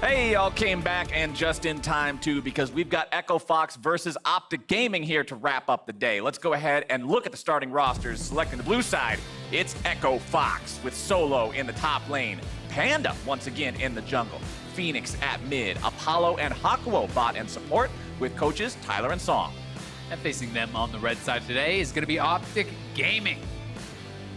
Hey, y'all came back and just in time too, because we've got Echo Fox versus OpTic Gaming here to wrap up the day. Let's go ahead and look at the starting rosters. Selecting the blue side, it's Echo Fox with Solo in the top lane, Panda once again in the jungle, Fenix at mid, Apollo and Hakuho bot and support with coaches Tyler and Song. And facing them on the red side today is going to be OpTic Gaming.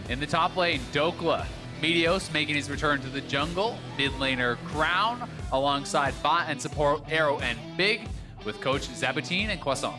In the top lane, Dhokla. Meteos making his return to the jungle. Mid laner Crown alongside bot and support Arrow and Big with coach Zabatine and Croissant.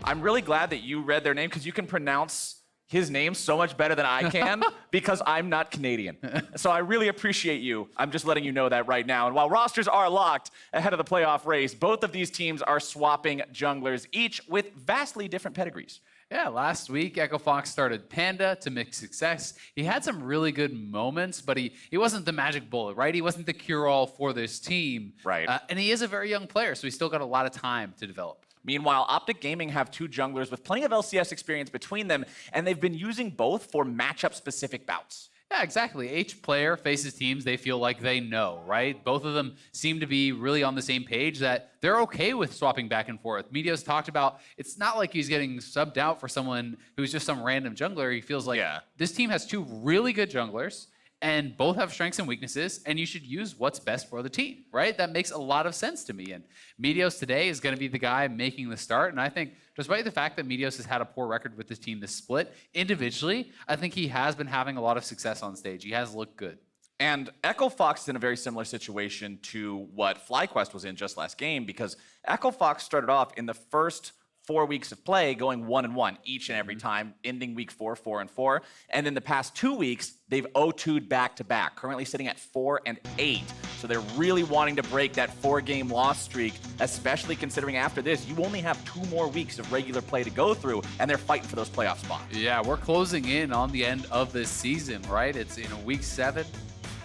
I'm really glad that you read their name because you can pronounce his name so much better than I can because I'm not Canadian. So I really appreciate you. I'm just letting you know that right now. And while rosters are locked ahead of the playoff race, both of these teams are swapping junglers, each with vastly different pedigrees. Yeah, last week, Echo Fox started Panda to mixed success. He had some really good moments, but he wasn't the magic bullet, right? He wasn't the cure-all for this team. Right. And he is a very young player, so he's still got a lot of time to develop. Meanwhile, OpTic Gaming have two junglers with plenty of LCS experience between them, and they've been using both for matchup-specific bouts. Yeah, exactly. Each player faces teams they feel like they know, right? Both of them seem to be really on the same page that they're okay with swapping back and forth. Meteos talked about it's not like he's getting subbed out for someone who's just some random jungler. He feels like this team has two really good junglers and both have strengths and weaknesses, and you should use what's best for the team, right? That makes a lot of sense to me. And Meteos today is going to be the guy making the start, and I think despite the fact that Meteos has had a poor record with this team this split, individually, I think he has been having a lot of success on stage. He has looked good. And Echo Fox is in a very similar situation to what FlyQuest was in just last game, because Echo Fox started off in the first 4 weeks of play going 1-1 each and every time, ending week 4, 4-4. And in the past 2 weeks, they've 0-2'd back-to-back, currently sitting at 4-8. So they're really wanting to break that 4-game loss streak, especially considering after this, you only have 2 more weeks of regular play to go through, and they're fighting for those playoff spots. Yeah, we're closing in on the end of this season, right? It's week 7,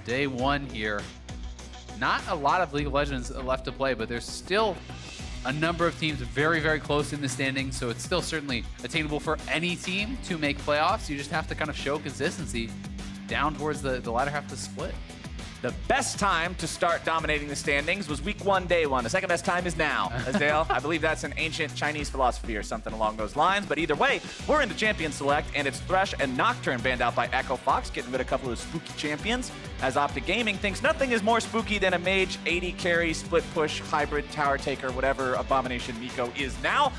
day 1 here. Not a lot of League of Legends left to play, but there's still a number of teams very, very close in the standings, so it's still certainly attainable for any team to make playoffs. You just have to kind of show consistency down towards the latter half of the split. The best time to start dominating the standings was week 1, day 1. The second best time is now, Ezreal. I believe that's an ancient Chinese philosophy or something along those lines. But either way, we're into Champion Select, and it's Thresh and Nocturne banned out by Echo Fox, getting rid of a couple of spooky champions, as OpTic Gaming thinks nothing is more spooky than a mage, 80 carry, split push, hybrid, tower taker, whatever Abomination Miko is now,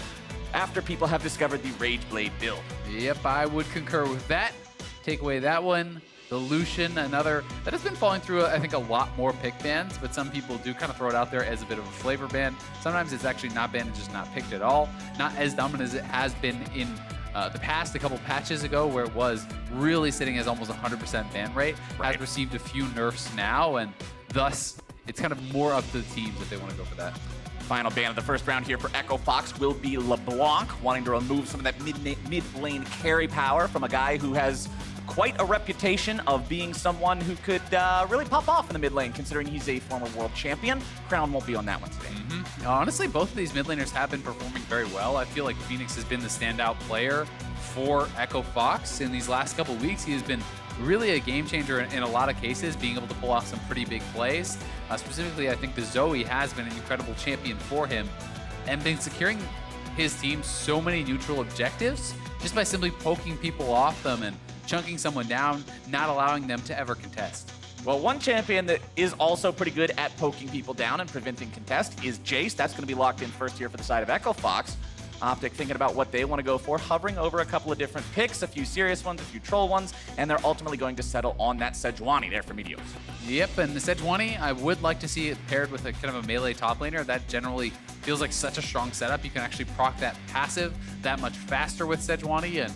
after people have discovered the Rage Blade build. Yep, I would concur with that. Take away that one. The Lucian, another that has been falling through, I think, a lot more pick bans, but some people do kind of throw it out there as a bit of a flavor ban. Sometimes it's actually not banned and just not picked at all. Not as dominant as it has been in the past, a couple patches ago, where it was really sitting as almost 100% ban rate. Has received a few nerfs now, and thus it's kind of more up to the teams if they want to go for that. Final ban of the first round here for Echo Fox will be LeBlanc, wanting to remove some of that mid-lane carry power from a guy who has quite a reputation of being someone who could really pop off in the mid lane, considering he's a former world champion. Crown won't be on that one today. Honestly, both of these mid laners have been performing very well. I feel like Fenix has been the standout player for Echo Fox in these last couple weeks. He has been really a game changer in a lot of cases, being able to pull off some pretty big plays. Specifically, I think the Zoe has been an incredible champion for him and been securing his team so many neutral objectives just by simply poking people off them and chunking someone down, not allowing them to ever contest. Well, one champion that is also pretty good at poking people down and preventing contest is Jayce. That's going to be locked in first here for the side of Echo Fox. OpTic thinking about what they want to go for, hovering over a couple of different picks, a few serious ones, a few troll ones, and they're ultimately going to settle on that Sejuani there for Meteos. Yep, and the Sejuani, I would like to see it paired with a kind of a melee top laner. That generally feels like such a strong setup. You can actually proc that passive that much faster with Sejuani, and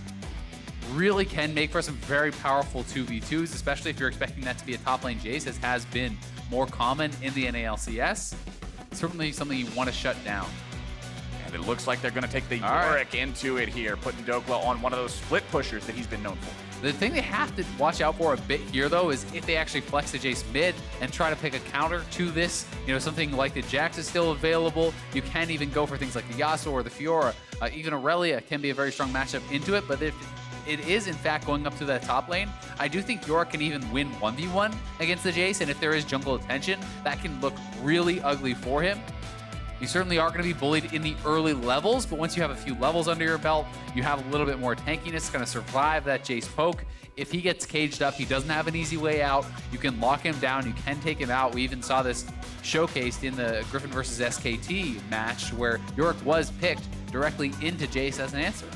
really can make for some very powerful 2v2s, especially if you're expecting that to be a top lane Jayce, as has been more common in the NALCS. Certainly something you want to shut down. And it looks like they're going to take the Yorick into it here, putting Dhokla on one of those split pushers that he's been known for. The thing they have to watch out for a bit here, though, is if they actually flex the Jayce mid and try to pick a counter to this. You know, something like the Jax is still available. You can even go for things like the Yasuo or the Fiora. Even Aurelia can be a very strong matchup into it, but if it is in fact going up to that top lane, I do think Yorick can even win 1v1 against the Jayce, and if there is jungle attention, that can look really ugly for him. You certainly are going to be bullied in the early levels, but once you have a few levels under your belt, you have a little bit more tankiness to kind of survive that Jayce poke. If he gets caged up, he doesn't have an easy way out. You can lock him down, you can take him out. We even saw this showcased in the Griffin versus SKT match where Yorick was picked directly into Jayce as an answer.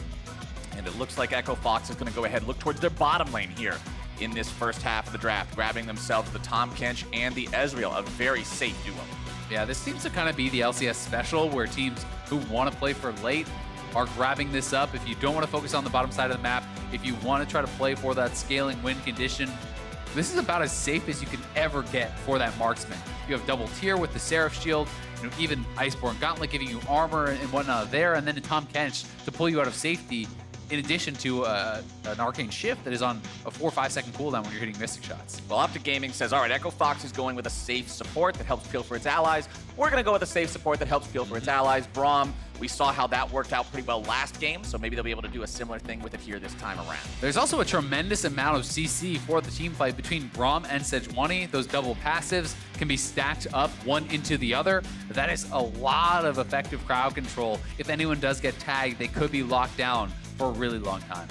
And it looks like Echo Fox is going to go ahead and look towards their bottom lane here in this first half of the draft, grabbing themselves the Tahm, Kench, and the Ezreal, a very safe duo. Yeah, this seems to kind of be the LCS special where teams who want to play for late are grabbing this up. If you don't want to focus on the bottom side of the map, if you want to try to play for that scaling win condition, this is about as safe as you can ever get for that marksman. You have double tier with the Seraph shield, even Iceborne Gauntlet giving you armor and whatnot there, and then a Tahm Kench to pull you out of safety, in addition to an Arcane Shift that is on a 4 or 5 second cooldown when you're hitting Mystic shots. Well, OpTic Gaming says, all right, Echo Fox is going with a safe support that helps peel for its allies. We're going to go with a safe support that helps peel for its allies. Braum, we saw how that worked out pretty well last game, so maybe they'll be able to do a similar thing with it here this time around. There's also a tremendous amount of CC for the team fight between Braum and Sejuani. Those double passives can be stacked up one into the other. That is a lot of effective crowd control. If anyone does get tagged, they could be locked down for a really long time.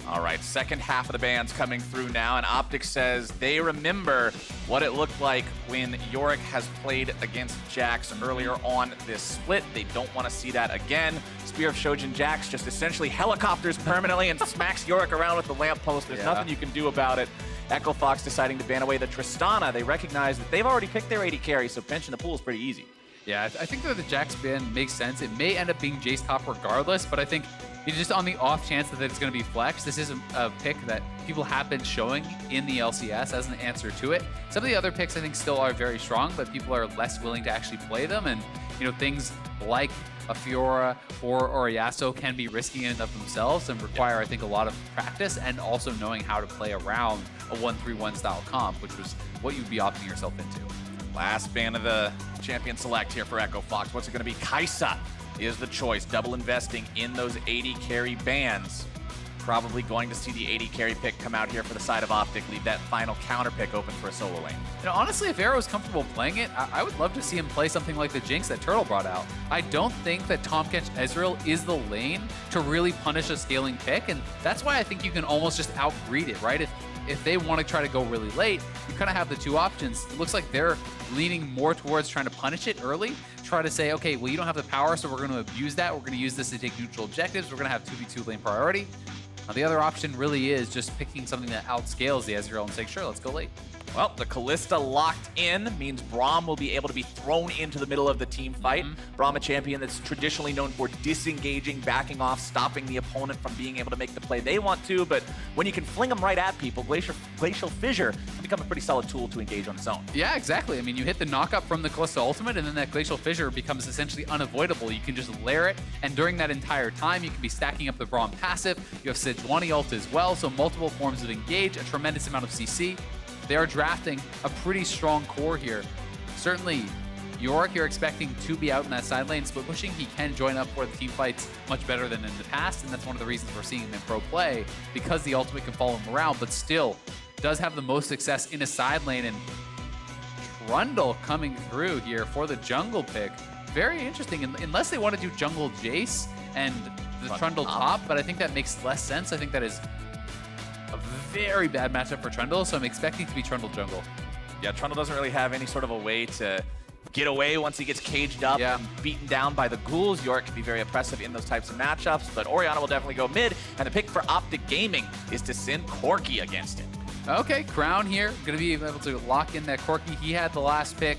All right, second half of the band's coming through now, and OpTic says they remember what it looked like when Yorick has played against Jax earlier on this split. They don't want to see that again. Spear of Shojin Jax just essentially helicopters permanently and smacks Yorick around with the lamppost. There's nothing you can do about it. Echo Fox deciding to ban away the Tristana. They recognize that they've already picked their AD carry, so pinching the pool is pretty easy. Yeah, I think that the Jax ban makes sense. It may end up being Jayce top regardless, but I think just on the off chance that it's going to be Flex, this is a pick that people have been showing in the LCS as an answer to it. Some of the other picks I think still are very strong, but people are less willing to actually play them. And things like a Fiora or Orianna can be risky in and of themselves and require, I think, a lot of practice and also knowing how to play around a 1-3-1 style comp, which was what you'd be opting yourself into. Last ban of the champion select here for Echo Fox. What's it going to be? Kaisa is the choice. Double investing in those AD carry bans. Probably going to see the AD carry pick come out here for the side of OpTic. Leave that final counter pick open for a solo lane. Honestly, if Arrow is comfortable playing it, I would love to see him play something like the Jinx that Turtle brought out. I don't think that Tahm Kench Ezreal is the lane to really punish a scaling pick, and that's why I think you can almost just outgreed it, right? If they want to try to go really late, you kind of have the two options. It looks like they're leaning more towards trying to punish it early, try to say, okay, well, you don't have the power, so we're going to abuse that. We're going to use this to take neutral objectives. We're going to have 2v2 lane priority. Now, the other option really is just picking something that outscales the Ezreal and saying, sure, let's go late. Well, the Kalista locked in means Braum will be able to be thrown into the middle of the team fight. Braum, a champion that's traditionally known for disengaging, backing off, stopping the opponent from being able to make the play they want to. But when you can fling them right at people, Glacial Fissure can become a pretty solid tool to engage on its own. Yeah, exactly. I mean, you hit the knockup from the Kalista ultimate, and then that Glacial Fissure becomes essentially unavoidable. You can just layer it, and during that entire time, you can be stacking up the Braum passive. You have Sejuani ult as well, so multiple forms of engage, a tremendous amount of CC. They are drafting a pretty strong core here. Certainly, Yorick, you're expecting to be out in that side lane split pushing. He can join up for the team fights much better than in the past, and that's one of the reasons we're seeing him in pro play, because the ultimate can follow him around, but still does have the most success in a side lane. And Trundle coming through here for the jungle pick. Very interesting, unless they want to do jungle Jayce and the Trundle top, but I think that makes less sense. I think that is a very bad matchup for Trundle, so I'm expecting to be Trundle jungle. Yeah, Trundle doesn't really have any sort of a way to get away once he gets caged up and beaten down by the ghouls. Yorick can be very oppressive in those types of matchups, but Orianna will definitely go mid, and the pick for OpTic Gaming is to send Corki against him. Okay, Crown here, going to be able to lock in that Corki. He had the last pick.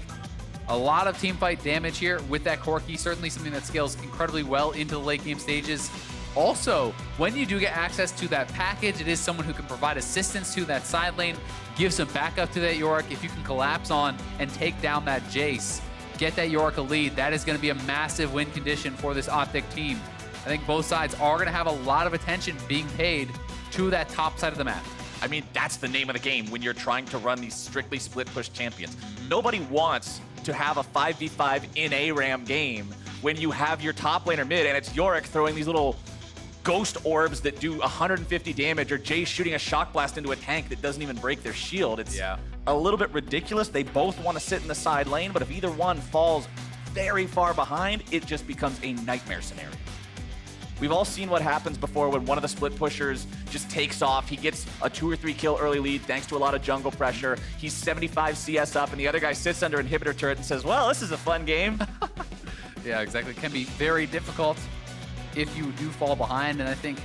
A lot of teamfight damage here with that Corki, certainly something that scales incredibly well into the late game stages. Also, when you do get access to that package, it is someone who can provide assistance to that side lane, give some backup to that Yorick. If you can collapse on and take down that Jayce, get that Yorick a lead, that is going to be a massive win condition for this OpTic team. I think both sides are going to have a lot of attention being paid to that top side of the map. I mean, that's the name of the game when you're trying to run these strictly split push champions. Nobody wants to have a 5v5 in ARAM game when you have your top laner mid and it's Yorick throwing these little ghost orbs that do 150 damage, or Jayce shooting a shock blast into a tank that doesn't even break their shield. It's a little bit ridiculous. They both want to sit in the side lane, but if either one falls very far behind, it just becomes a nightmare scenario. We've all seen what happens before when one of the split pushers just takes off. He gets a 2 or 3 kill early lead thanks to a lot of jungle pressure. He's 75 CS up, and the other guy sits under inhibitor turret and says, well, this is a fun game. Yeah, exactly. It can be very difficult if you do fall behind, and I think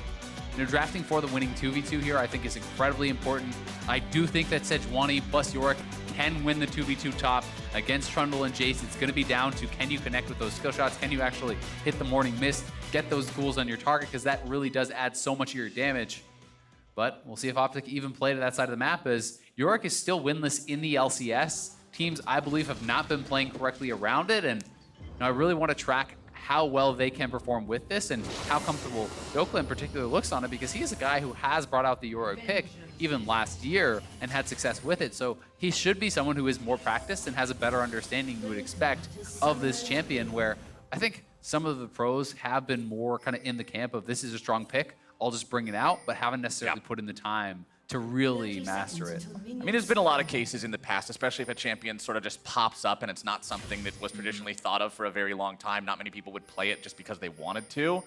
drafting for the winning 2v2 here I think is incredibly important. I do think that Sejuani plus Yorick can win the 2v2 top against Trundle and Jayce. It's going to be down to, can you connect with those skill shots? Can you actually hit the morning mist, get those ghouls on your target, because that really does add so much of your damage. But we'll see if OpTic even play to that side of the map, as Yorick is still winless in the LCS. Teams, I believe, have not been playing correctly around it, and I really want to track how well they can perform with this and how comfortable Dhokla in particular looks on it, because he is a guy who has brought out the Yorick pick even last year and had success with it. So he should be someone who is more practiced and has a better understanding, you would expect, of this champion, where I think some of the pros have been more kind of in the camp of this is a strong pick, I'll just bring it out, but haven't necessarily put in the time to really master it. I mean, there's been a lot of cases in the past, especially if a champion sort of just pops up and it's not something that was traditionally thought of for a very long time. Not many people would play it just because they wanted to.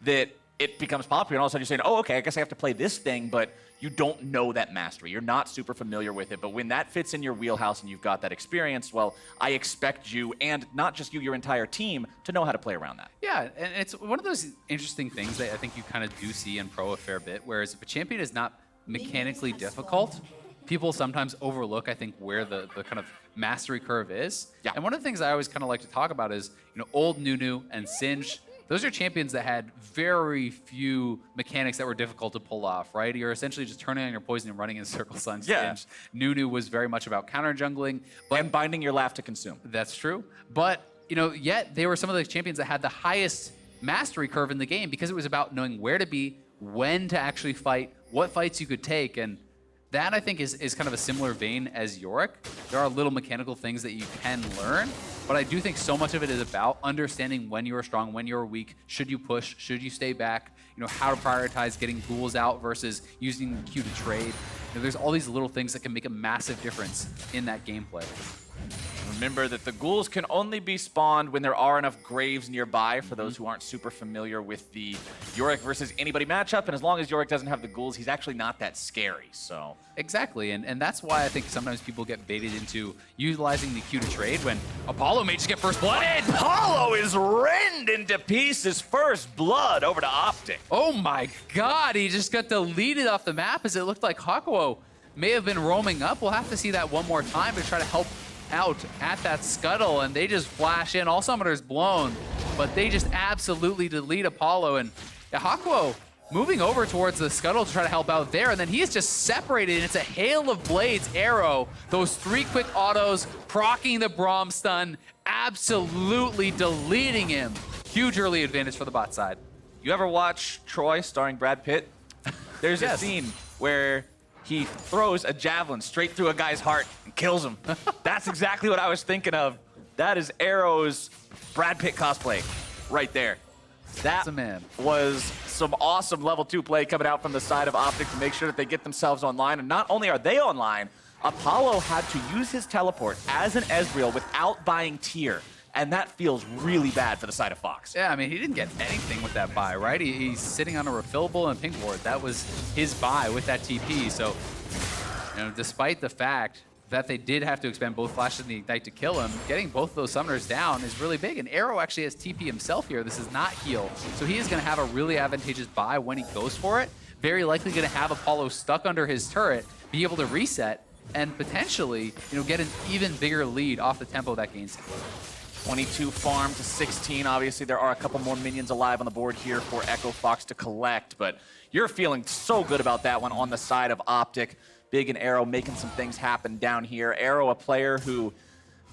That it becomes popular, and all of a sudden you're saying, oh, okay, I guess I have to play this thing, but you don't know that mastery. You're not super familiar with it, but when that fits in your wheelhouse and you've got that experience, well, I expect you, and not just you, your entire team, to know how to play around that. Yeah, and it's one of those interesting things that I think you kind of do see in pro a fair bit, whereas if a champion is not mechanically difficult, people sometimes overlook, I think, where the kind of mastery curve is. And one of the things I always kind of like to talk about is, old Nunu and Singe. Those are champions that had very few mechanics that were difficult to pull off, right? You're essentially just turning on your poison and running in circles on Singe. Nunu was very much about counter jungling, and binding your laugh to consume. That's true. But, yet they were some of the champions that had the highest mastery curve in the game, because it was about knowing where to be, when to actually fight, what fights you could take, and that I think is kind of a similar vein as Yorick. There are little mechanical things that you can learn, but I do think so much of it is about understanding when you're strong, when you're weak, should you push, should you stay back, how to prioritize getting ghouls out versus using Q to trade. There's all these little things that can make a massive difference in that gameplay. Remember that the ghouls can only be spawned when there are enough graves nearby, for those who aren't super familiar with the Yorick versus anybody matchup. And as long as Yorick doesn't have the ghouls, he's actually not that scary. So exactly, and that's why I think sometimes people get baited into utilizing the Q to trade when Apollo may just get first blood. Apollo is rend into pieces. First blood over to OpTic. Oh my god, he just got deleted off the map, as it looked like Hakuho may have been roaming up. We'll have to see that one more time to try to help out at that scuttle, and they just flash in. All summoners blown, but they just absolutely delete Apollo, and Hakuho moving over towards the scuttle to try to help out there, and then he is just separated, and it's a hail of blades arrow. Those 3 quick autos, proccing the Braum stun, absolutely deleting him. Huge early advantage for the bot side. You ever watch Troy starring Brad Pitt? There's a scene where he throws a javelin straight through a guy's heart and kills him. That's exactly what I was thinking of. That is Arrow's Brad Pitt cosplay right there. That was some awesome level 2 play coming out from the side of OpTic to make sure that they get themselves online. And not only are they online, Apollo had to use his teleport as an Ezreal without buying tier. And that feels really bad for the side of Fox. Yeah, I mean, he didn't get anything with that buy, right? He's sitting on a refillable and pink board. That was his buy with that TP. So, despite the fact that they did have to expend both flashes and the ignite to kill him, getting both of those summoners down is really big. And Arrow actually has TP himself here. This is not heal. So he is going to have a really advantageous buy when he goes for it. Very likely going to have Apollo stuck under his turret, be able to reset, and potentially, get an even bigger lead off the tempo that gains him. 22 farm to 16. Obviously, there are a couple more minions alive on the board here for Echo Fox to collect, but you're feeling so good about that one on the side of OpTic. Big and Arrow making some things happen down here. Arrow, a player who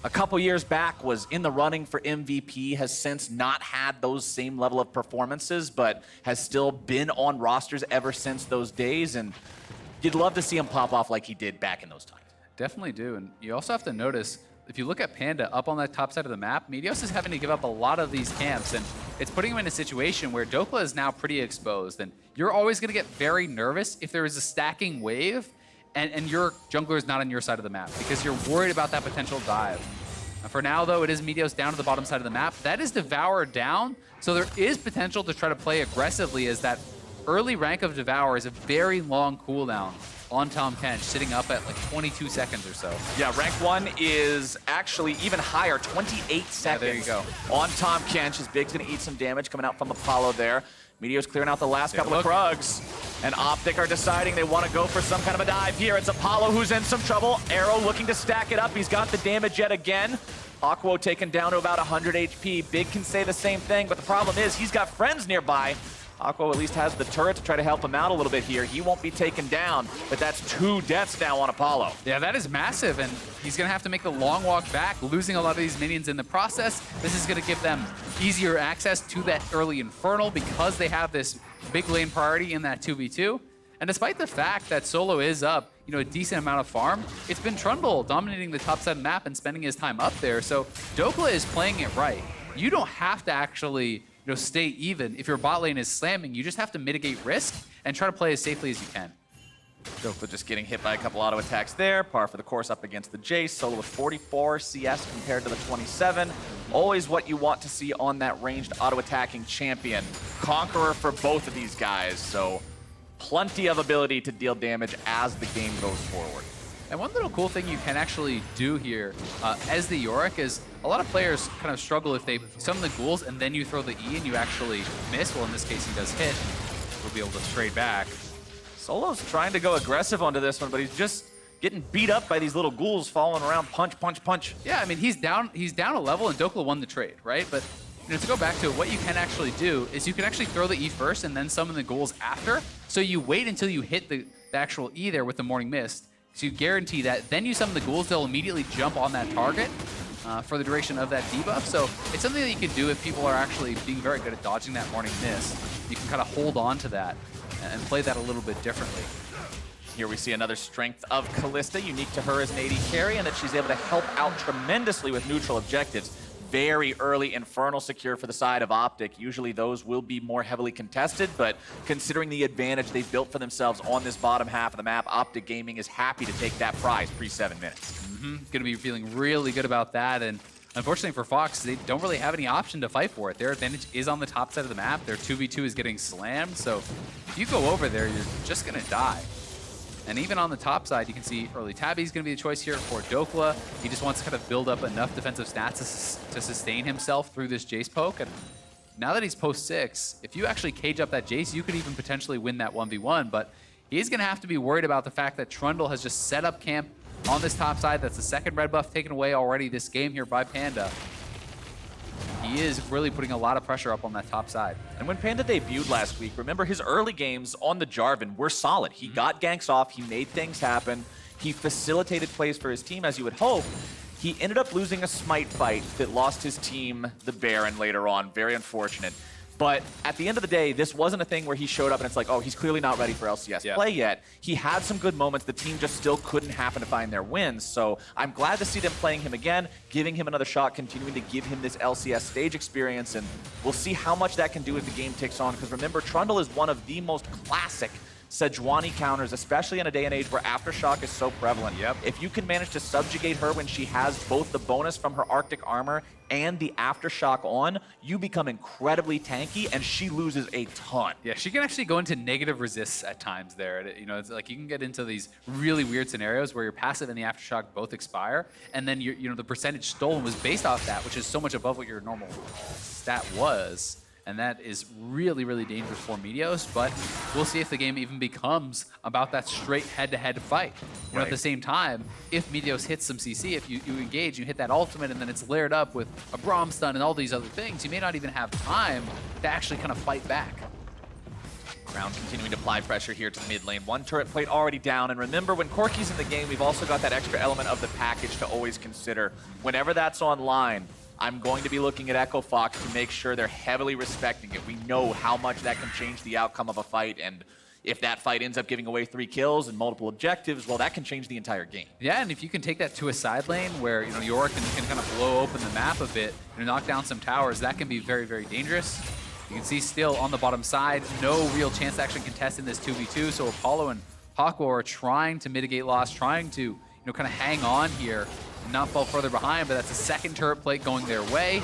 a couple years back was in the running for MVP, has since not had those same level of performances, but has still been on rosters ever since those days, and you'd love to see him pop off like he did back in those times. Definitely do, and you also have to notice if you look at Panda up on that top side of the map, Meteos is having to give up a lot of these camps, and it's putting him in a situation where Dhokla is now pretty exposed, and you're always going to get very nervous if there is a stacking wave and your jungler is not on your side of the map because you're worried about that potential dive. For now, though, it is Meteos down to the bottom side of the map. That is Devour down, so there is potential to try to play aggressively as that early rank of Devour is a very long cooldown on Tahm Kench, sitting up at like 22 seconds or so. Yeah, rank 1 is actually even higher, 28 seconds. Yeah, there you go. On Tahm Kench, his Big's gonna eat some damage coming out from Apollo there. Meteos clearing out the last couple of Krugs. And OpTic are deciding they want to go for some kind of a dive here. It's Apollo who's in some trouble. Arrow looking to stack it up. He's got the damage yet again. Hakuho taken down to about 100 HP. Big can say the same thing, but the problem is he's got friends nearby. Hakuho at least has the turret to try to help him out a little bit here. He won't be taken down, but that's 2 deaths now on Apollo. Yeah, that is massive, and he's going to have to make the long walk back, losing a lot of these minions in the process. This is going to give them easier access to that early Infernal because they have this big lane priority in that 2v2. And despite the fact that Solo is up, a decent amount of farm, it's been Trundle dominating the top side of the map and spending his time up there. So Dhokla is playing it right. You don't have to actually stay even. If your bot lane is slamming, you just have to mitigate risk and try to play as safely as you can. Dhokla just getting hit by a couple auto attacks there. Par for the course up against the Jayce. Solo with 44 CS compared to the 27. Always what you want to see on that ranged auto attacking champion. Conqueror for both of these guys, so plenty of ability to deal damage as the game goes forward. And one little cool thing you can actually do here as the Yorick is a lot of players kind of struggle if they summon the ghouls and then you throw the E and you actually miss. Well, in this case, he does hit. We'll be able to trade back. Solo's trying to go aggressive onto this one, but he's just getting beat up by these little ghouls following around, punch, punch, punch. Yeah, I mean, he's down a level and Dhokla won the trade, right? But to go back to it, what you can actually do is you can actually throw the E first and then summon the ghouls after. So you wait until you hit the actual E there with the Morning Mist. So you guarantee that. Then you summon the ghouls, they'll immediately jump on that target for the duration of that debuff. So it's something that you can do if people are actually being very good at dodging that Morning Mist. You can kind of hold on to that and play that a little bit differently. Here we see another strength of Kalista, unique to her as an AD carry, and that she's able to help out tremendously with neutral objectives. Very early Infernal secure for the side of OpTic. Usually those will be more heavily contested, but considering the advantage they've built for themselves on this bottom half of the map, OpTic Gaming is happy to take that prize pre-7 minutes. Going to be feeling really good about that, and unfortunately for Fox, they don't really have any option to fight for it. Their advantage is on the top side of the map. Their 2v2 is getting slammed, so if you go over there, you're just going to die. And even on the top side, you can see early Tabby is going to be the choice here for Dhokla. He just wants to kind of build up enough defensive stats to sustain himself through this Jayce poke. And now that he's post 6, if you actually cage up that Jayce, you could even potentially win that 1v1. But he's going to have to be worried about the fact that Trundle has just set up camp on this top side. That's the second red buff taken away already this game here by Panda. He is really putting a lot of pressure up on that top side. And when Panda debuted last week, remember his early games on the Jarvan were solid. He got ganks off, he made things happen, he facilitated plays for his team as you would hope. He ended up losing a smite fight that lost his team the Baron later on, very unfortunate. But at the end of the day, this wasn't a thing where he showed up and it's like, oh, he's clearly not ready for LCS play yet. He had some good moments. The team just still couldn't happen to find their wins. So I'm glad to see them playing him again, giving him another shot, continuing to give him this LCS stage experience. And we'll see how much that can do as the game ticks on. Because remember, Trundle is one of the most classic Sejuani counters, especially in a day and age where Aftershock is so prevalent. If you can manage to subjugate her when she has both the bonus from her Arctic armor and the Aftershock on, you become incredibly tanky and she loses a ton. Yeah, she can actually go into negative resists at times there. It's like you can get into these really weird scenarios where your passive and the Aftershock both expire, and then the percentage stolen was based off that, which is so much above what your normal stat was. And that is really, really dangerous for Meteos, but we'll see if the game even becomes about that straight head-to-head fight. At the same time, if Meteos hits some CC, if you engage, you hit that ultimate, and then it's layered up with a Braum stun and all these other things, you may not even have time to actually kind of fight back. Crown continuing to apply pressure here to the mid lane. One turret plate already down, and remember, when Corki's in the game, we've also got that extra element of the package to always consider. Whenever that's online, I'm going to be looking at Echo Fox to make sure they're heavily respecting it. We know how much that can change the outcome of a fight, and if that fight ends up giving away 3 kills and multiple objectives, well, that can change the entire game. Yeah, and if you can take that to a side lane where, Yorick can kind of blow open the map a bit and knock down some towers, that can be very, very dangerous. You can see still on the bottom side, no real chance to actually contest in this 2v2, so Apollo and Hakuho are trying to mitigate loss, trying to, kind of hang on here and not fall further behind, but that's a second turret plate going their way.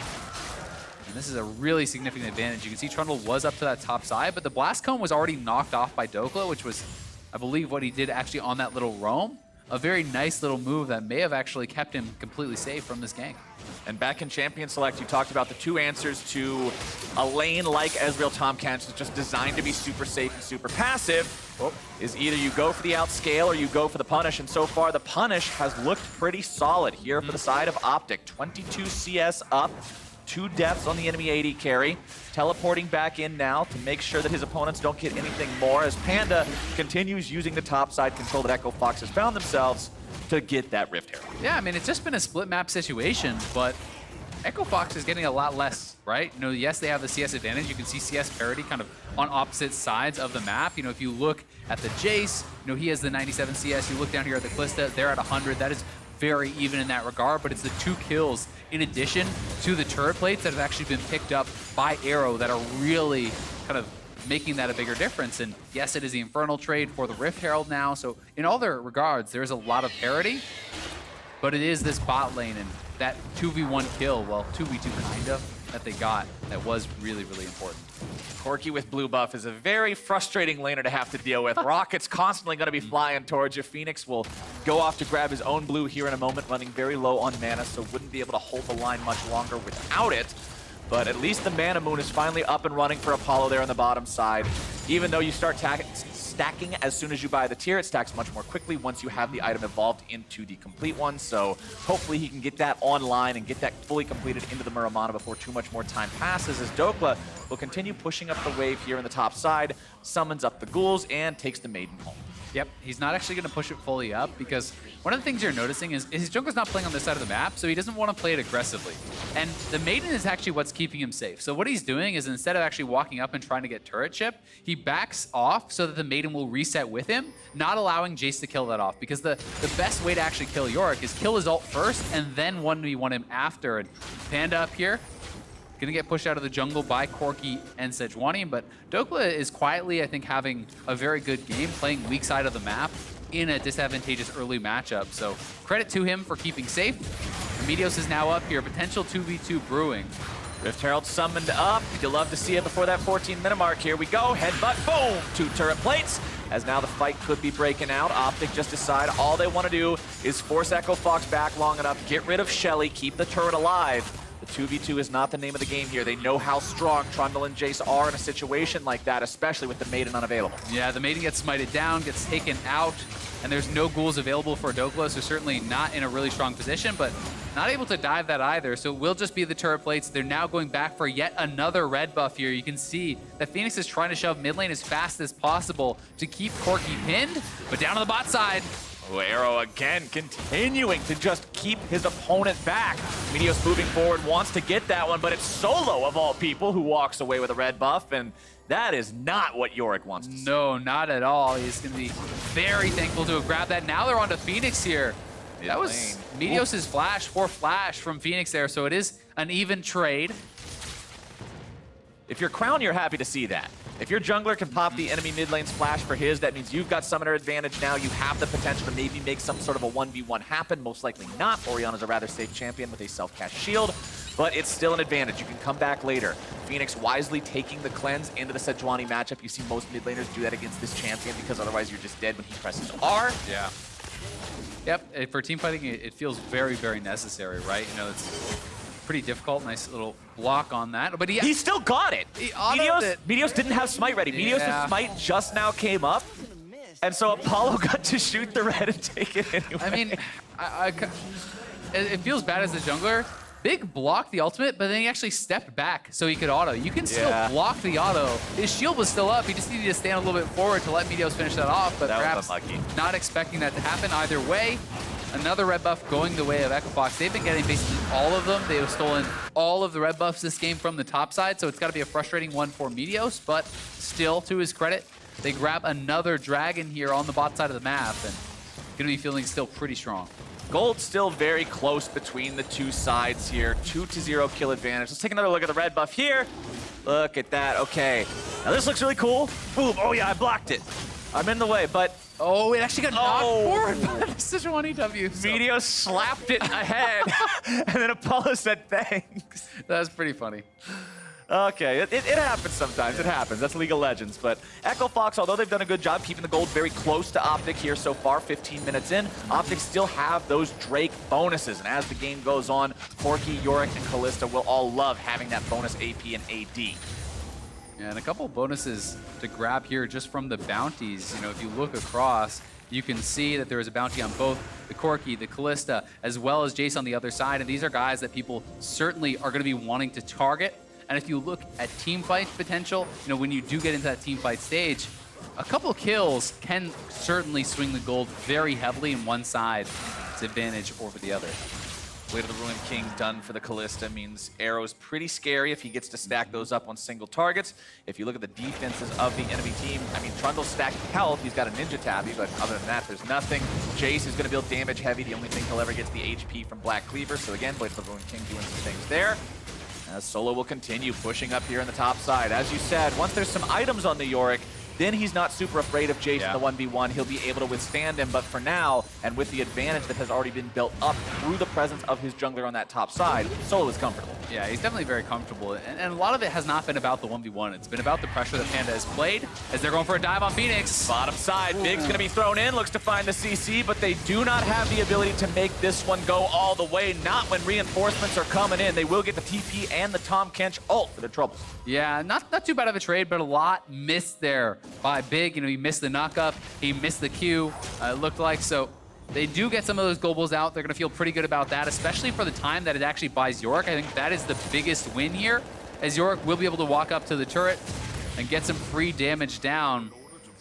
And this is a really significant advantage. You can see Trundle was up to that top side, but the Blast Cone was already knocked off by Dhokla, which was, I believe, what he did actually on that little roam. A very nice little move that may have actually kept him completely safe from this gank. And back in Champion Select, you talked about the 2 answers to a lane like Ezreal Tahm Kench that's just designed to be super safe and super passive. Is either you go for the outscale or you go for the punish, and so far the punish has looked pretty solid here for the side of OpTic. 22 CS up, 2 deaths on the enemy AD carry. Teleporting back in now to make sure that his opponents don't get anything more as Panda continues using the top side control that Echo Fox has found themselves to get that Rift Herald. Yeah, I mean, it's just been a split map situation, but Echo Fox is getting a lot less, right? Yes, they have the CS advantage. You can see CS parity kind of on opposite sides of the map. If you look at the Jayce, he has the 97 CS. You look down here at the Kalista, they're at 100. That is very even in that regard, but it's the 2 kills in addition to the turret plates that have actually been picked up by Arrow that are really kind of making that a bigger difference. And yes, it is the Infernal trade for the Rift Herald now, so in all their regards, there's a lot of parity, but it is this bot lane and that 2v1 kill, well, 2v2 kind of, that they got that was really, really important. Corki with blue buff is a very frustrating laner to have to deal with. Rocket's constantly going to be flying towards you. Fenix will go off to grab his own blue here in a moment, running very low on mana, so wouldn't be able to hold the line much longer without it. But at least the Mana Moon is finally up and running for Apollo there on the bottom side. Even though you start stacking as soon as you buy the tier, it stacks much more quickly once you have the item evolved into the complete one. So hopefully he can get that online and get that fully completed into the Muramana before too much more time passes, as Dhokla will continue pushing up the wave here on the top side, summons up the ghouls, and takes the Maiden home. Yep, he's not actually going to push it fully up because one of the things you're noticing is his jungler's not playing on this side of the map, so he doesn't want to play it aggressively. And the Maiden is actually what's keeping him safe. So what he's doing is instead of actually walking up and trying to get turret chip, he backs off so that the Maiden will reset with him, not allowing Jayce to kill that off. Because the best way to actually kill Yorick is kill his ult first and then 1v1 him after. And Panda up here, gonna get pushed out of the jungle by Corki and Sejuani, but Dhokla is quietly, I think, having a very good game, playing weak side of the map in a disadvantageous early matchup. So credit to him for keeping safe. Meteos is now up here, potential 2v2 brewing. Rift Herald summoned up. You'll love to see it before that 14-minute mark. Here we go. Headbutt, boom! 2 turret plates. As now the fight could be breaking out. OpTic just decide all they want to do is force Echo Fox back long enough, get rid of Shelly, keep the turret alive. The 2v2 is not the name of the game here. They know how strong Trundle and Jayce are in a situation like that, especially with the Maiden unavailable. Yeah, the Maiden gets smited down, gets taken out, and there's no ghouls available for Dhokla, so certainly not in a really strong position, but not able to dive that either, so it will just be the turret plates. They're now going back for yet another red buff here. You can see that Fenix is trying to shove mid lane as fast as possible to keep Corki pinned, but down on the bot side, oh, Arrow again continuing to just keep his opponent back. Meteos moving forward, wants to get that one, but it's Solo of all people who walks away with a red buff, and that is not what Yorick wants to see. No, not at all. He's going to be very thankful to have grabbed that. Now they're on to Fenix here. That was Meteos' flash from Fenix there, so it is an even trade. If you're Crown, you're happy to see that. If your jungler can pop the enemy mid lane splash for his, that means you've got summoner advantage now. You have the potential to maybe make some sort of a 1v1 happen. Most likely not. Orianna's a rather safe champion with a self-cast shield, but it's still an advantage. You can come back later. Fenix wisely taking the cleanse into the Sejuani matchup. You see most mid laners do that against this champion because otherwise you're just dead when he presses R. Yeah. Yep, for team fighting, it feels very, very necessary, right? It's pretty difficult. Nice little block on that. But he still got it. Meteos didn't have smite ready. Meteos' smite just now came up. And so Apollo got to shoot the red and take it anyway. I mean, it feels bad as a jungler. Big blocked the ultimate, but then he actually stepped back so he could auto. You can still block the auto. His shield was still up. He just needed to stand a little bit forward to let Meteos finish that off, but perhaps not expecting that to happen either way. Another red buff going the way of Echo Fox. They've been getting basically all of them. They have stolen all of the red buffs this game from the top side, so it's got to be a frustrating one for Meteos, but still, to his credit, they grab another dragon here on the bot side of the map, and gonna be feeling still pretty strong. Gold still very close between the two sides here. 2-0 kill advantage. Let's take another look at the red buff here. Look at that. Okay. Now this looks really cool. Boom. Oh yeah, I blocked it. I'm in the way, but Oh, it actually got knocked forward by the Sejuani W. So. Meteos slapped it ahead, and then Apollo said thanks. That's pretty funny. Okay, it happens sometimes. It happens. That's League of Legends. But Echo Fox, although they've done a good job keeping the gold very close to OpTic here so far, 15 minutes in, OpTic still have those Drake bonuses. And as the game goes on, Corki, Yorick, and Kalista will all love having that bonus AP and AD. Yeah, and a couple bonuses to grab here just from the bounties. You know, if you look across, you can see that there is a bounty on both the Corki, the Kalista, as well as Jayce on the other side. And these are guys that people certainly are going to be wanting to target. And if you look at team fight potential, you know, when you do get into that team fight stage, a couple of kills can certainly swing the gold very heavily in one side's advantage over the other. Blade of the Ruined King done for the Kalista means Arrow's pretty scary if he gets to stack those up on single targets. If you look at the defenses of the enemy team, I mean, Trundle's stacked health. He's got a Ninja Tabby, but other than that, there's nothing. Jayce is going to build damage heavy. The only thing he'll ever get is the HP from Black Cleaver. So again, Blade of the Ruined King doing some things there. As Solo will continue pushing up here on the top side. As you said, once there's some items on the Yorick, then he's not super afraid of Jayce in the 1v1. He'll be able to withstand him, but for now, and with the advantage that has already been built up through the presence of his jungler on that top side, Solo is comfortable. Yeah, he's definitely very comfortable. And a lot of it has not been about the 1v1. It's been about the pressure that Panda has played as they're going for a dive on Fenix. Bottom side, Big's going to be thrown in, looks to find the CC, but they do not have the ability to make this one go all the way, not when reinforcements are coming in. They will get the TP and the Tahm Kench ult for their troubles. Yeah, not too bad of a trade, but a lot missed there by Big. You know, he missed the knock-up, he missed the Q, it looked like. So they do get some of those globals out. They're going to feel pretty good about that, especially for the time that it actually buys Yorick. I think that is the biggest win here, as Yorick will be able to walk up to the turret and get some free damage down.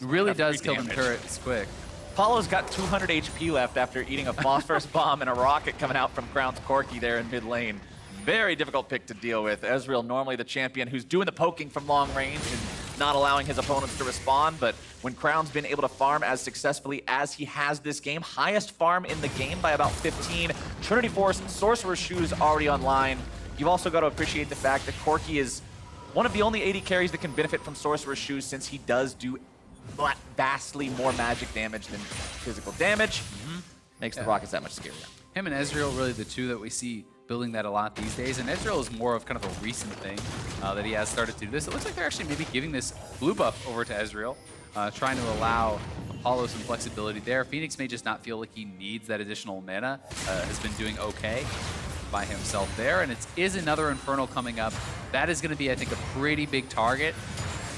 It really does kill them turrets quick. Apollo's got 200 HP left after eating a phosphorus bomb and a rocket coming out from Crown's Corki there in mid lane. Very difficult pick to deal with. Ezreal, normally the champion who's doing the poking from long range and not allowing his opponents to respond, but when Crown's been able to farm as successfully as he has this game, highest farm in the game by about 15. Trinity Force, Sorcerer's Shoes already online. You've also got to appreciate the fact that Corki is one of the only AD carries that can benefit from Sorcerer's Shoes, since he does do vastly more magic damage than physical damage. Makes the Rockets that much scarier. Him and Ezreal really the two that we see building that a lot these days, and Ezreal is more of kind of a recent thing that he has started to do this. It looks like they're actually maybe giving this blue buff over to Ezreal, trying to allow Apollo some flexibility there. Fenix may just not feel like he needs that additional mana, has been doing okay by himself there, and it is another Infernal coming up. That is going to be, I think, a pretty big target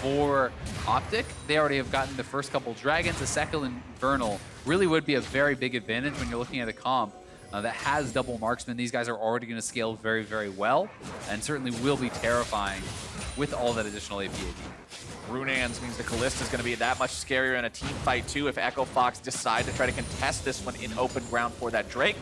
for OpTic. They already have gotten the first couple dragons. The second Infernal really would be a very big advantage when you're looking at a comp that has double marksman. These guys are already going to scale very, very well, and certainly will be terrifying with all that additional AP. Runans means the Kalista is going to be that much scarier in a team fight too if Echo Fox decide to try to contest this one in open ground for that Drake.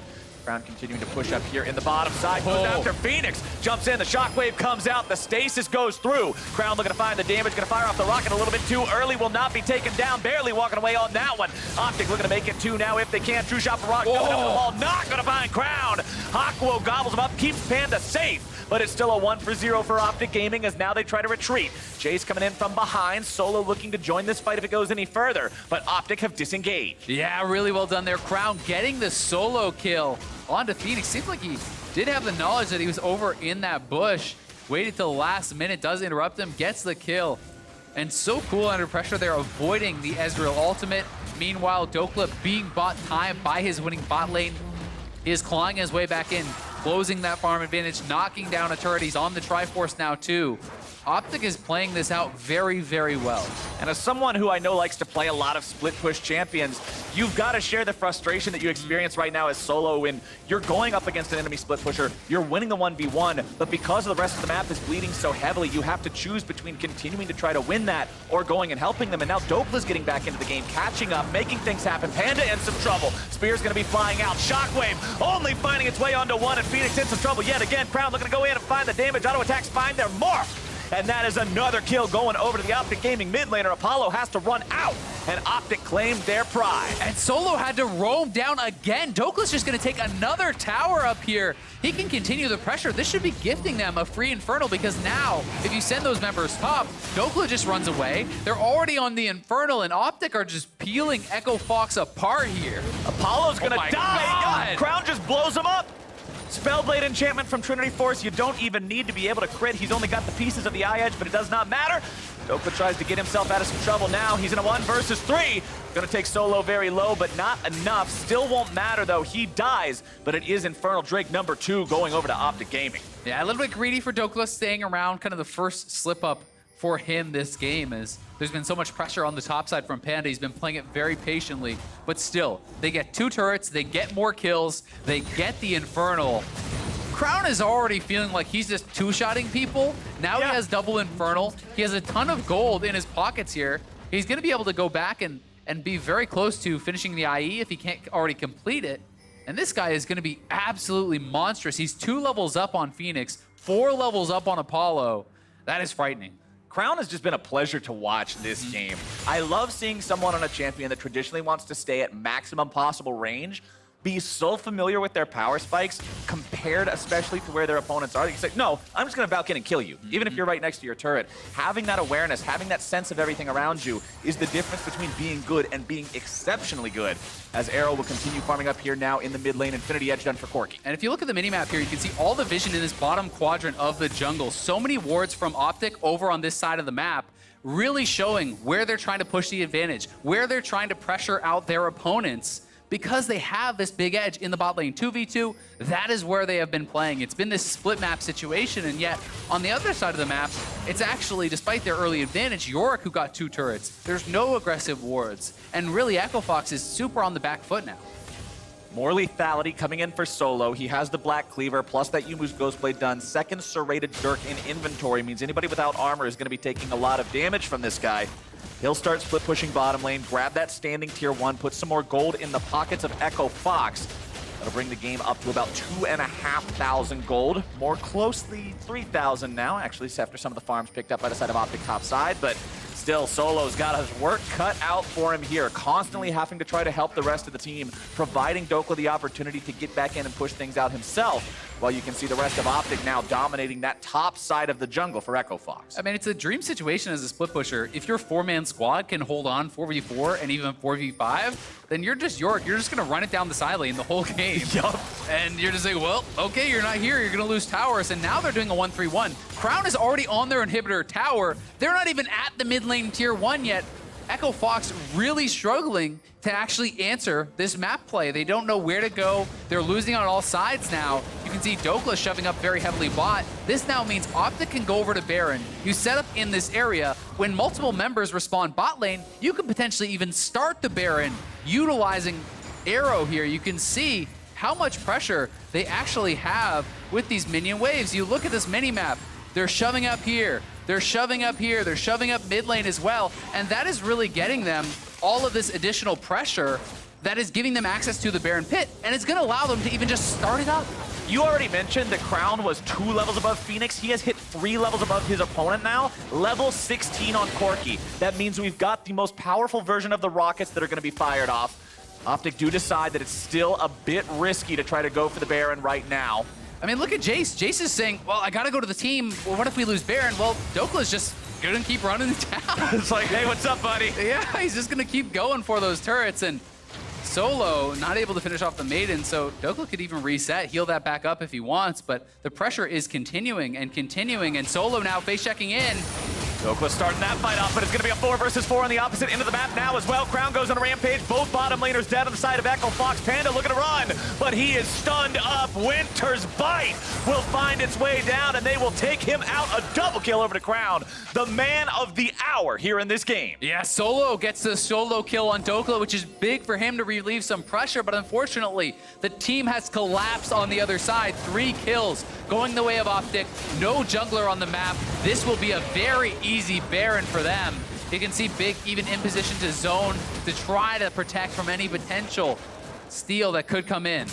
Crown continuing to push up here in the bottom side. Goes after Fenix. Jumps in. The shockwave comes out. The stasis goes through. Crown looking to find the damage. Going to fire off the rocket a little bit too early. Will not be taken down. Barely walking away on that one. OpTic looking to make it two now if they can. True shot for rocket coming up the wall. Not going to find Crown. Hakuho gobbles him up. Keeps Panda safe. But it's still a 1-for-0 for OpTic Gaming as now they try to retreat. Jayce coming in from behind. Solo looking to join this fight if it goes any further. But OpTic have disengaged. Yeah, really well done there. Crown getting the solo kill onto Fenix. Seems like he did have the knowledge that he was over in that bush. Waited till the last minute, does interrupt him, gets the kill. And so cool under pressure there, avoiding the Ezreal ultimate. Meanwhile, Dhokla being bought time by his winning bot lane. He is clawing his way back in, closing that farm advantage, knocking down a turret. He's on the Triforce now too. OpTic is playing this out very, very well. And as someone who I know likes to play a lot of split push champions, you've got to share the frustration that you experience right now as Solo when you're going up against an enemy split pusher, you're winning the 1v1, but because of the rest of the map is bleeding so heavily, you have to choose between continuing to try to win that or going and helping them. And now Dhokla's getting back into the game, catching up, making things happen. Panda in some trouble. Spear's going to be flying out. Shockwave only finding its way onto one, and Fenix in some trouble yet again. Crown looking to go in and find the damage. Auto attacks find their morph. and that is another kill going over to the OpTic Gaming mid laner. Apollo has to run out, and OpTic claimed their pride. And Solo had to roam down again. Dhokla's just going to take another tower up here. He can continue the pressure. This should be gifting them a free Infernal, because now, if you send those members top, Dhokla just runs away. They're already on the Infernal, and OpTic are just peeling Echo Fox apart here. Apollo's gonna my die. God. Crown just blows him up. Spellblade enchantment from Trinity Force. You don't even need to be able to crit. He's only got the pieces of the eye edge, but it does not matter. Dhokla tries to get himself out of some trouble now. He's in a 1 versus 3. Gonna take Solo very low, but not enough. Still won't matter though. He dies, but it is Infernal Drake number 2 going over to OpTic Gaming. Yeah, a little bit greedy for Dhokla staying around. Kind of the first slip up for him this game is there's been so much pressure on the top side from Panda. He's been playing it very patiently, but still, they get 2 turrets, they get more kills, they get the Infernal. Crown is already feeling like he's just two-shotting people. Now he has double Infernal. He has a ton of gold in his pockets here. He's gonna be able to go back and be very close to finishing the IE if he can't already complete it. And this guy is gonna be absolutely monstrous. He's 2 levels up on Fenix, 4 levels up on Apollo. That is frightening. Crown has just been a pleasure to watch this game. I love seeing someone on a champion that traditionally wants to stay at maximum possible range be so familiar with their power spikes, compared especially to where their opponents are. You can say, no, I'm just gonna balk in and kill you, even if you're right next to your turret. Having that awareness, having that sense of everything around you is the difference between being good and being exceptionally good, as Arrow will continue farming up here now in the mid lane. Infinity Edge done for Corki. And if you look at the minimap here, you can see all the vision in this bottom quadrant of the jungle. So many wards from OpTic over on this side of the map, really showing where they're trying to push the advantage, where they're trying to pressure out their opponents. Because they have this big edge in the bot lane 2v2, that is where they have been playing. It's been this split map situation, and yet on the other side of the map, it's actually, despite their early advantage, Yorick who got 2 turrets. There's no aggressive wards, and really Echo Fox is super on the back foot now. More lethality coming in for Solo. He has the Black Cleaver, plus that Yumu's Ghostblade done. Second serrated Dirk in inventory means anybody without armor is going to be taking a lot of damage from this guy. He'll start split pushing bottom lane, grab that standing tier 1, put some more gold in the pockets of Echo Fox. That'll bring the game up to about 2,500 gold. More closely 3,000 now, actually, after some of the farms picked up by the side of OpTic top side, but still, Solo's got his work cut out for him here, constantly having to try to help the rest of the team, providing Dhokla the opportunity to get back in and push things out himself, while you can see the rest of OpTic now dominating that top side of the jungle for Echo Fox. I mean, it's a dream situation as a split pusher. If your 4-man squad can hold on 4v4 and even 4v5, then you're just Yorick. You're just going to run it down the side lane the whole game. Yup. And you're just like, well, okay, you're not here. You're going to lose towers. And now they're doing a 1-3-1. Crown is already on their inhibitor tower. They're not even at the mid lane tier 1 yet. Echo Fox really struggling to actually answer this map play. They don't know where to go. They're losing on all sides now. You can see Dhokla shoving up very heavily bot. This now means OpTic can go over to Baron. You set up in this area. When multiple members respawn bot lane, you can potentially even start the Baron utilizing Arrow here. You can see how much pressure they actually have with these minion waves. You look at this mini-map. They're shoving up here. They're shoving up here. They're shoving up mid lane as well. And that is really getting them all of this additional pressure that is giving them access to the Baron Pit. And it's going to allow them to even just start it up. You already mentioned that Crown was 2 levels above Fenix. He has hit 3 levels above his opponent now. Level 16 on Corki. That means we've got the most powerful version of the rockets that are going to be fired off. OpTic do decide that it's still a bit risky to try to go for the Baron right now. I mean, look at Jayce. Jayce is saying, well, I got to go to the team. Well, what if we lose Baron? Well, Dhokla's just going to keep running down. It's like, hey, what's up, buddy? Yeah, he's just going to keep going for those turrets. And Solo not able to finish off the Maiden, so Dhokla could even reset, heal that back up if he wants, but the pressure is continuing, and Solo now face checking in. Dhokla starting that fight off, but it's going to be a 4 versus 4 on the opposite end of the map now as well. Crown goes on a rampage. Both bottom laners dead on the side of Echo Fox. Panda looking to run, but he is stunned up. Winter's Bite will find its way down, and they will take him out. A double kill over to Crown, the man of the hour here in this game. Yeah, Solo gets the solo kill on Dhokla, which is big for him to relieve some pressure, but unfortunately, the team has collapsed on the other side. 3 kills going the way of OpTic. No jungler on the map. This will be a very easy Baron for them. You can see Big even in position to zone to try to protect from any potential steal that could come in.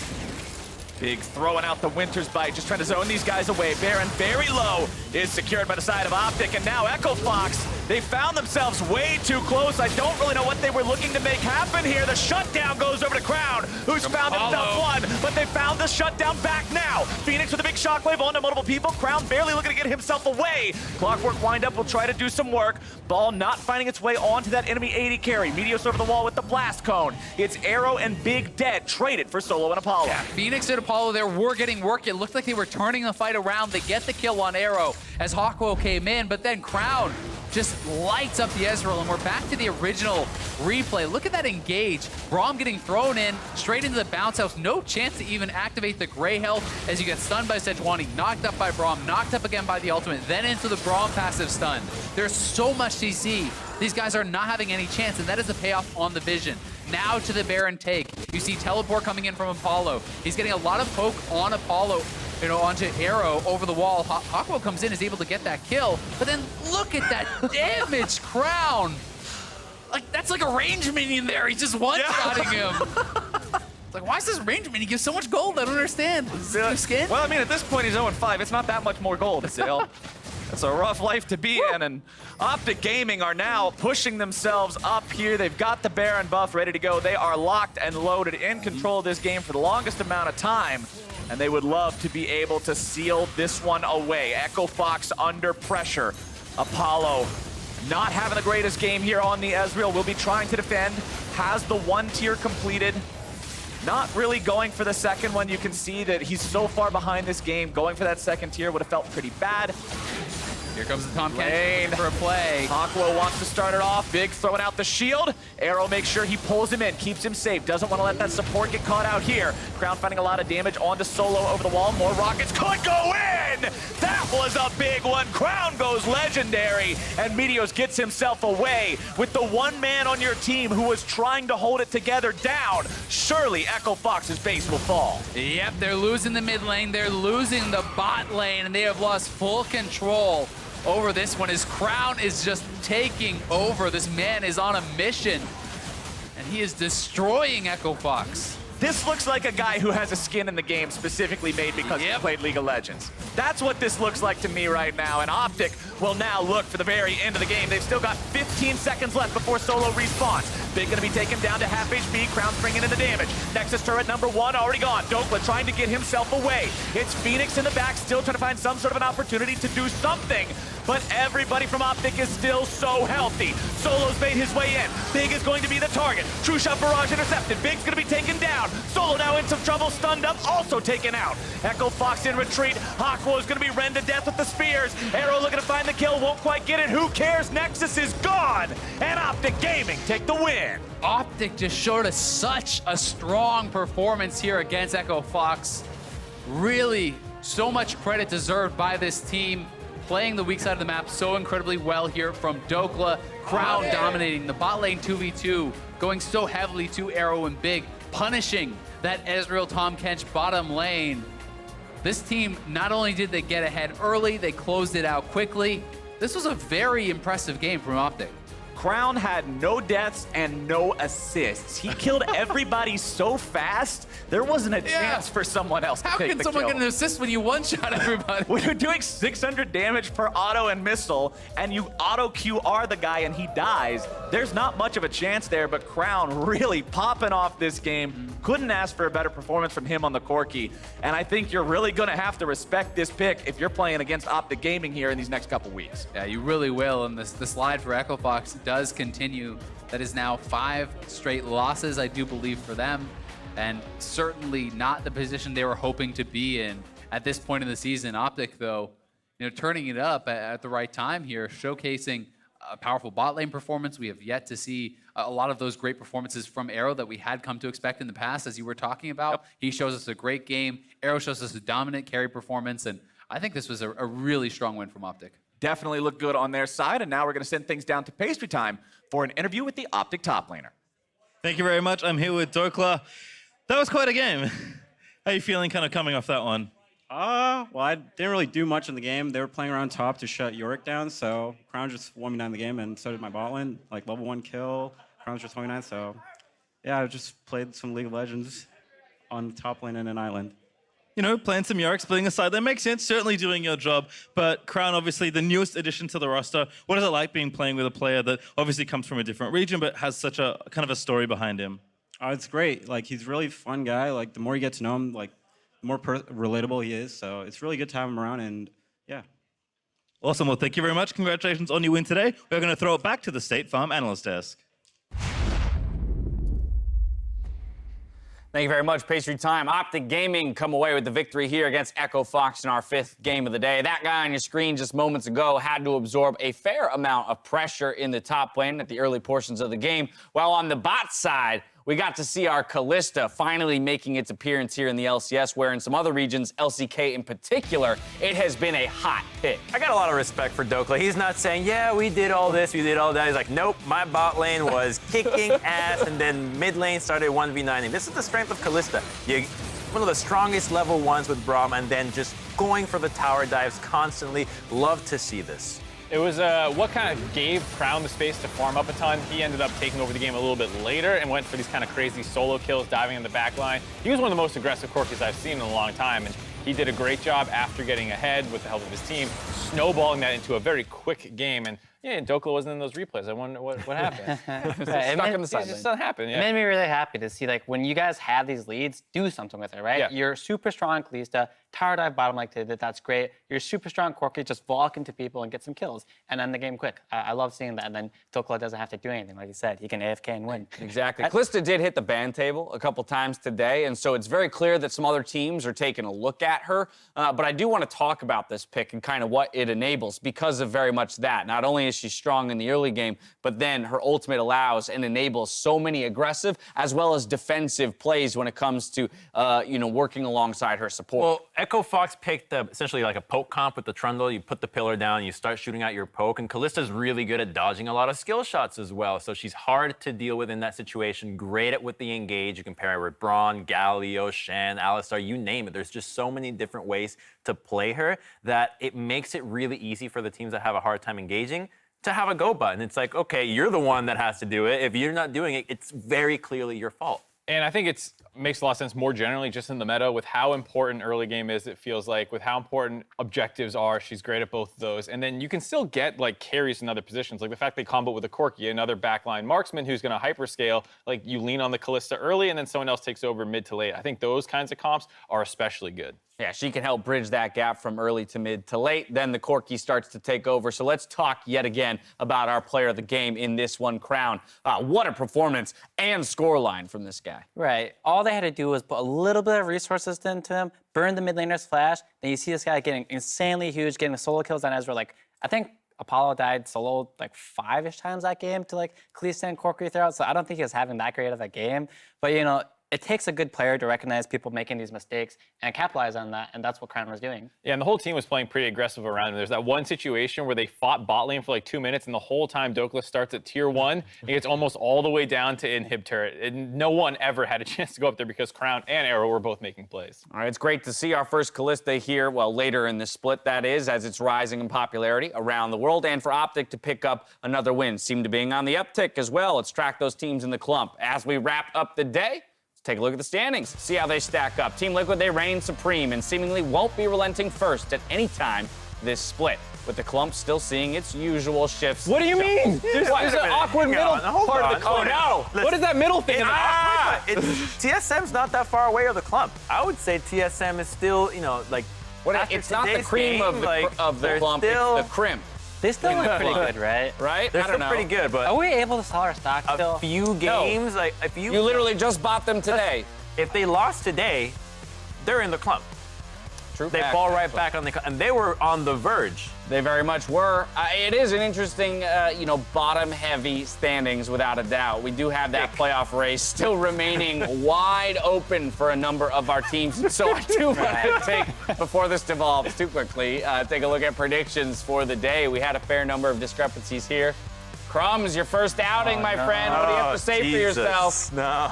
Big throwing out the Winter's Bite, just trying to zone these guys away. Baron very low, is secured by the side of OpTic, and now Echo Fox, they found themselves way too close. I don't really know what they were looking to make happen here. The shutdown goes over to Crown, who's found himself one, but they found the shutdown back now. Fenix with a big shockwave onto multiple people. Crown barely looking to get himself away. Clockwork windup will try to do some work. Ball not finding its way onto that enemy 80 carry. Meteos over the wall with the blast cone. It's Arrow and Big dead, traded for Solo and Apollo. Yeah, Fenix and Apollo there were getting work. It looked like they were turning the fight around. They get the kill on Arrow as Hakuho came in, but then Crown just lights up the Ezreal, and we're back to the original replay. Look at that engage. Braum getting thrown in straight into the bounce house. No chance to even activate the gray health as you get stunned by Sejuani, knocked up by Braum, knocked up again by the ultimate, then into the Braum passive stun. There's so much CC. These guys are not having any chance, and that is the payoff on the vision. Now to the Baron take. You see teleport coming in from Apollo. He's getting a lot of poke on Apollo, onto Arrow over the wall. Hakuho comes in, is able to get that kill, but then look at that damage, Crown. Like, that's like a range minion there. He's just one-shotting him. It's like, why is this range minion give so much gold? I don't understand. Is it skin? Well, I mean, at this point, he's 0-5. It's not that much more gold, Ezreal. It's a rough life to be in, and OpTic Gaming are now pushing themselves up here. They've got the Baron buff ready to go. They are locked and loaded, in control of this game for the longest amount of time, and they would love to be able to seal this one away. Echo Fox under pressure. Apollo not having the greatest game here on the Ezreal. Will be trying to defend. Has the one tier completed. Not really going for the second one. You can see that he's so far behind this game. Going for that second tier would have felt pretty bad. Here comes the Tahm Kench for a play. Hakuho wants to start it off. Big throwing out the shield. Arrow makes sure he pulls him in, keeps him safe. Doesn't want to let that support get caught out here. Crown finding a lot of damage onto Solo over the wall. More rockets could go in! That was a big one. Crown goes legendary, and Meteos gets himself away with the one man on your team who was trying to hold it together down. Surely Echo Fox's base will fall. Yep, they're losing the mid lane. They're losing the bot lane, and they have lost full control over this one. His Crown is just taking over. This man is on a mission, and he is destroying Echo Fox. This looks like a guy who has a skin in the game specifically made because he played League of Legends. That's what this looks like to me right now, and OpTic will now look for the very end of the game. They've still got 15 seconds left before Solo respawns. Big gonna be taken down to half HP. Crown's bringing in the damage. Nexus turret number 1 already gone. Dhokla trying to get himself away. It's Fenix in the back, still trying to find some sort of an opportunity to do something. But everybody from OpTic is still so healthy. Solo's made his way in. Big is going to be the target. True Shot Barrage intercepted. Big's gonna be taken down. Solo now in some trouble, stunned up, also taken out. Echo Fox in retreat. Hakuho's gonna be rend to death with the spears. Arrow looking to find the kill, won't quite get it. Who cares? Nexus is gone. And OpTic Gaming take the win. OpTic just showed us such a strong performance here against Echo Fox. Really, so much credit deserved by this team. Playing the weak side of the map so incredibly well here from Dhokla. Crown dominating the bot lane 2v2, going so heavily to Arrow and Big, punishing that Ezreal Tahm Kench bottom lane. This team, not only did they get ahead early, they closed it out quickly. This was a very impressive game from OpTic. Crown had no deaths and no assists. He killed everybody so fast, there wasn't a chance for someone else to take the kill. How can someone get an assist when you one-shot everybody? When you're doing 600 damage per auto and missile, and you auto QR the guy and he dies, there's not much of a chance there, but Crown really popping off this game. Couldn't ask for a better performance from him on the Corki, and I think you're really gonna have to respect this pick if you're playing against OpTic Gaming here in these next couple weeks. Yeah, you really will, and the slide for Echo Fox does continue. That is now 5 straight losses, I do believe, for them, and certainly not the position they were hoping to be in at this point in the season. OpTic, though, turning it up at the right time here, showcasing a powerful bot lane performance. We have yet to see a lot of those great performances from Arrow that we had come to expect in the past, as you were talking about. He shows us a great game. Arrow shows us a dominant carry performance, and I think this was a really strong win from OpTic. Definitely looked good on their side, and now we're going to send things down to pastry time for an interview with the OpTic top laner. Thank you very much. I'm here with Dhokla. That was quite a game. How are you feeling kind of coming off that one? Well, I didn't really do much in the game. They were playing around top to shut Yorick down, so Crown just won me down the game, and so did my bot lane. Like, level 1 kill, Crown's just 29, so yeah, I just played some League of Legends on the top lane in an island. playing some Yorick, splitting aside. That makes sense, certainly doing your job. But Crown, obviously, the newest addition to the roster. What is it like playing with a player that obviously comes from a different region, but has such a kind of a story behind him? It's great. Like, he's a really fun guy. Like, the more you get to know him, like, the more relatable he is. So it's really good to have him around, and yeah. Awesome. Well, thank you very much. Congratulations on your win today. We're going to throw it back to the State Farm analyst desk. Thank you very much, Pastry Time. OpTic Gaming come away with the victory here against Echo Fox in our 5th game of the day. That guy on your screen just moments ago had to absorb a fair amount of pressure in the top lane at the early portions of the game, while on the bot side, we got to see our Kalista finally making its appearance here in the LCS, where in some other regions, LCK in particular, it has been a hot pick. I got a lot of respect for Dhokla. He's not saying, yeah, we did all this, we did all that. He's like, nope, my bot lane was kicking ass, and then mid lane started 1v9ing. This is the strength of Kalista. One of the strongest level 1s with Braum, and then just going for the tower dives constantly. Love to see this. It was what kind of gave Crown the space to farm up a ton. He ended up taking over the game a little bit later and went for these kind of crazy solo kills, diving in the back line. He was one of the most aggressive Corkis I've seen in a long time, and he did a great job after getting ahead with the help of his team, snowballing that into a very quick game. And yeah, Dhokla wasn't in those replays. I wonder what happened. Stuck in the sideline. It just doesn't happen. It made me really happy to see, like, when you guys have these leads, do something with it, right? Yeah. You're super strong Kalista, tower dive bottom like they did, that's great. You're super strong Corki, just walk into people and get some kills and end the game quick. I love seeing that. And then Dhokla doesn't have to do anything, like you said. He can AFK and win. Exactly. Kalista did hit the ban table a couple times today, and so it's very clear that some other teams are taking a look at her. But I do want to talk about this pick and kind of what it enables because of very much that. Not only is she strong in the early game, but then her ultimate allows and enables so many aggressive as well as defensive plays when it comes to, working alongside her support. Well, Echo Fox picked essentially like a poke comp with the Trundle. You put the pillar down, you start shooting out your poke, and Kalista's really good at dodging a lot of skill shots as well. So she's hard to deal with in that situation, great at with the engage. You can pair her with Braun, Galio, Shen, Alistar, you name it. There's just so many different ways to play her that it makes it really easy for the teams that have a hard time engaging to have a go button. It's like, okay, you're the one that has to do it. If you're not doing it, it's very clearly your fault. And I think it makes a lot of sense more generally just in the meta with how important early game is, it feels like, with how important objectives are. She's great at both of those. And then you can still get like carries in other positions. Like the fact they combo with a Corki, another backline marksman who's going to hyperscale, like you lean on the Kalista early and then someone else takes over mid to late. I think those kinds of comps are especially good. Yeah, she can help bridge that gap from early to mid to late. Then the Corki starts to take over. So let's talk yet again about our player of the game in this one, Crown. What a performance and scoreline from this guy. Right. All they had to do was put a little bit of resources into him, burn the mid laner's flash, then you see this guy getting insanely huge, getting solo kills on Ezreal. Like, I think Apollo died solo like 5-ish times that game to like Kalista and Corki throughout, so I don't think he was having that great of a game. But, it takes a good player to recognize people making these mistakes and capitalize on that, and that's what Crown was doing. Yeah, and the whole team was playing pretty aggressive around him. There's that one situation where they fought bot lane for like 2 minutes, and the whole time Dhokla starts at tier 1 and gets almost all the way down to inhib turret. And no one ever had a chance to go up there because Crown and Arrow were both making plays. All right, it's great to see our first Kalista here, well, later in the split, that is, as it's rising in popularity around the world, and for OpTic to pick up another win. Seem to being on the uptick as well. Let's track those teams in the clump. As we wrap up the day, take a look at the standings, see how they stack up. Team Liquid, they reign supreme and seemingly won't be relenting first at any time this split, with the clump still seeing its usual shifts. What do you mean? There's an awkward middle part of the clump. Oh, no. What is that middle thing? TSM's not that far away of the clump. I would say TSM is still, like, it's not the cream of the clump, still, it's the crimp. They still look pretty good, right? Right? They're I don't still know. pretty good, but Are we able to sell our stock still? a few games, like if You literally just bought them today. if they lost today, they're in the clump. True They fact, fall right actually. back on the, and they were on the verge. They very much were. It is an interesting, bottom-heavy standings without a doubt. We do have that playoff race still remaining wide open for a number of our teams. And so I do want to take, before this devolves too quickly, take a look at predictions for the day. We had a fair number of discrepancies here. Crumbs, your first outing, my friend. What do you have to say for yourself? No.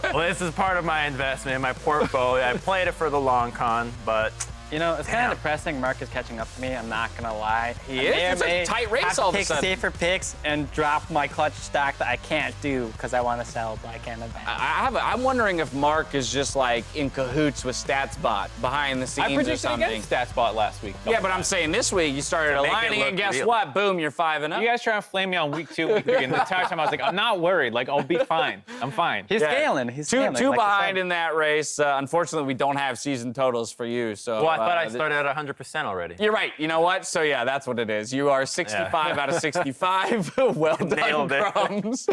Well, this is part of my investment in my portfolio. I played it for the long con, but You know, it's kind of depressing. Mark is catching up to me. I'm not gonna lie. He is? It's a tight race all of a take sudden. safer picks and drop my clutch stack that I can't do because I want to sell, but I can't advance. I'm wondering if Mark is just like in cahoots with StatsBot behind the scenes I or predicted something. against StatsBot last week. Yeah, but I'm saying this week you started make it aligning, look and guess real. what? Boom, you're 5-0. You guys trying to flame me on week 2, week 3, and the entire time I was like, I'm not worried. Like, I'll be fine. I'm fine. He's scaling. He's two scaling. two like you behind said. in that race. Unfortunately, we don't have season totals for you. So Well, I thought I started at 100% already. You're right. You know what? So yeah, that's what it is. You are 65 out of 65. Well done, Nailed it. Crumbs.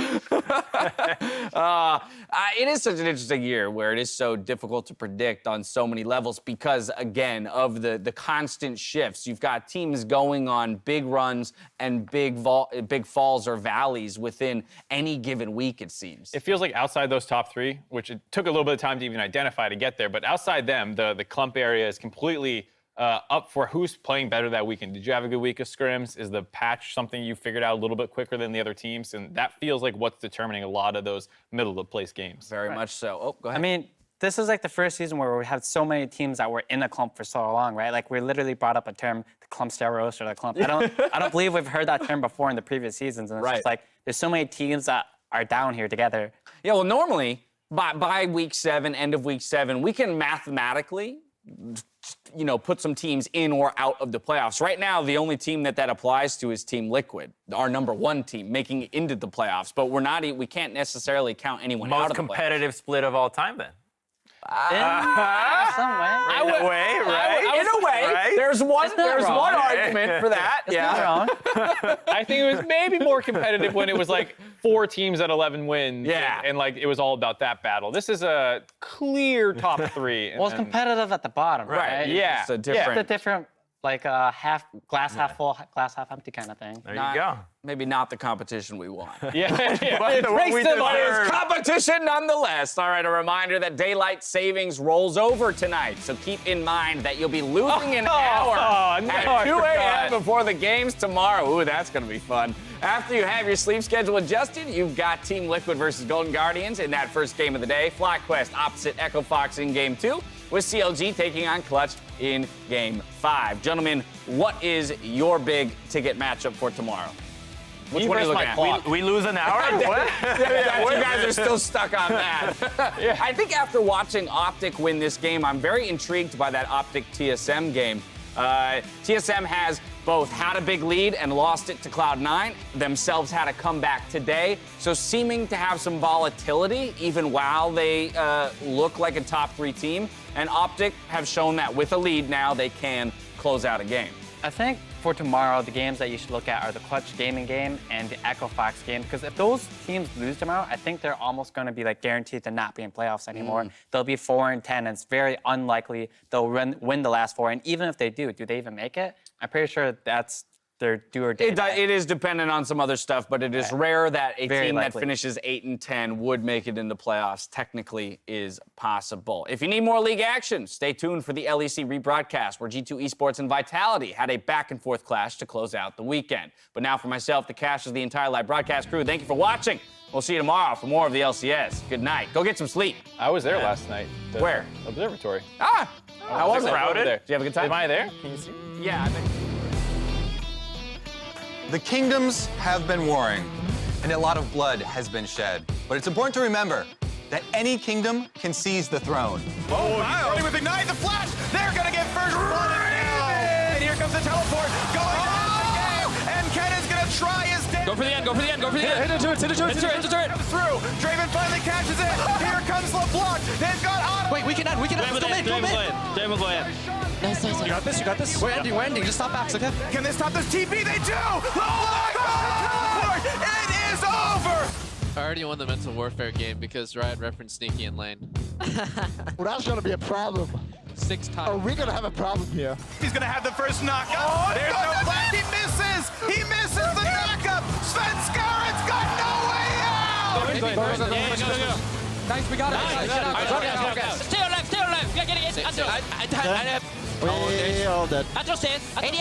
It is such an interesting year where it is so difficult to predict on so many levels because, again, of the constant shifts. You've got teams going on big runs and big falls or valleys within any given week, it seems. It feels like outside those top 3, which it took a little bit of time to even identify to get there, but outside them, the clump area is completely up for who's playing better that weekend. Did you have a good week of scrims? Is the patch something you figured out a little bit quicker than the other teams? And that feels like what's determining a lot of those middle of the place games. Very much so. Oh, go ahead. I mean, this is like the first season where we had so many teams that were in a clump for so long, right? Like we literally brought up a term, the clump steros or the clump. I don't believe we've heard that term before in the previous seasons. And it's just like there's so many teams that are down here together. Yeah, well, normally by week 7, end of week 7, we can mathematically, put some teams in or out of the playoffs. Right now, the only team that applies to is Team Liquid, our number 1 team, making it into the playoffs. But we can't necessarily count anyone out Most of the playoffs. competitive split of all time, then. In some way. In a way, right? In a way, Right? there's one wrong. argument for that. Not wrong. I think it was maybe more competitive when it was like 4 teams at 11 wins. Yeah. And like it was all about that battle. This is a clear top 3. Well, it's competitive at the bottom, right? Yeah. It's a different. It's a different, like half glass half full, glass half empty kind of thing. There you go. Maybe not the competition we want. Yeah. But what we But deserve. it's competition nonetheless. All right, a reminder that daylight savings rolls over tonight. So keep in mind that you'll be losing an hour at 2 a.m. before the games tomorrow. Ooh, that's going to be fun. After you have your sleep schedule adjusted, you've got Team Liquid versus Golden Guardians in that first game of the day. FlyQuest opposite Echo Fox in game 2, with CLG taking on Clutch in game 5. Gentlemen, what is your big ticket matchup for tomorrow? Which one are you looking at? We lose an hour? What? You guys are still stuck on that. I think after watching OpTic win this game, I'm very intrigued by that OpTic TSM game. TSM has both had a big lead and lost it to Cloud9, themselves had a comeback today, so seeming to have some volatility even while they look like a top 3 team. And OpTic have shown that with a lead now, they can close out a game. I think for tomorrow, the games that you should look at are the Clutch Gaming game and the Echo Fox game, because if those teams lose tomorrow, I think they're almost going to be like guaranteed to not be in playoffs anymore. They'll be 4-10, and it's very unlikely they'll win the last 4. And even if they do they even make it? I'm pretty sure that's their do or die. It is dependent on some other stuff, but it is rare that a Very team likely. that finishes 8-10 would make it into playoffs. Technically is possible. If you need more league action, stay tuned for the LEC rebroadcast, where G2 Esports and Vitality had a back-and-forth clash to close out the weekend. But now for myself, the Cash, is the entire live broadcast crew, thank you for watching. We'll see you tomorrow for more of the LCS. Good night. Go get some sleep. I was there last night. The Where? Observatory. How was it? Crowded? Did you have a good time? Am I there? Can you see? Yeah, I bet. The kingdoms have been warring, and a lot of blood has been shed. But it's important to remember that any kingdom can seize the throne. Oh, wow. Starting with Ignite the Flash. They're going to get first blood now. And here comes the teleport. Going down the game. And Ken is going to try his damn. Go for the end, go for the end, go for the end. Hit the turret. Comes through. Draven finally catches it. Here comes LeBlanc. They've got Otto. Wait, we can end. Let's go mid. Draven go in. Nice. You got this. We're ending. Just stop backs, okay? Can they stop this TP? They do. Oh my God. It is over. I already won the mental warfare game because Riot referenced sneaky in lane. Well, that's going to be a problem. 6 times. Are we going to have a problem here? He's going to have the first knockup. Oh, there's no flash. He misses. He misses the knockup. Svenskaren's got no way out. Go. Nice, we got it. Stay alive. We are getting it. I have. We all dead. Andros dead. 80.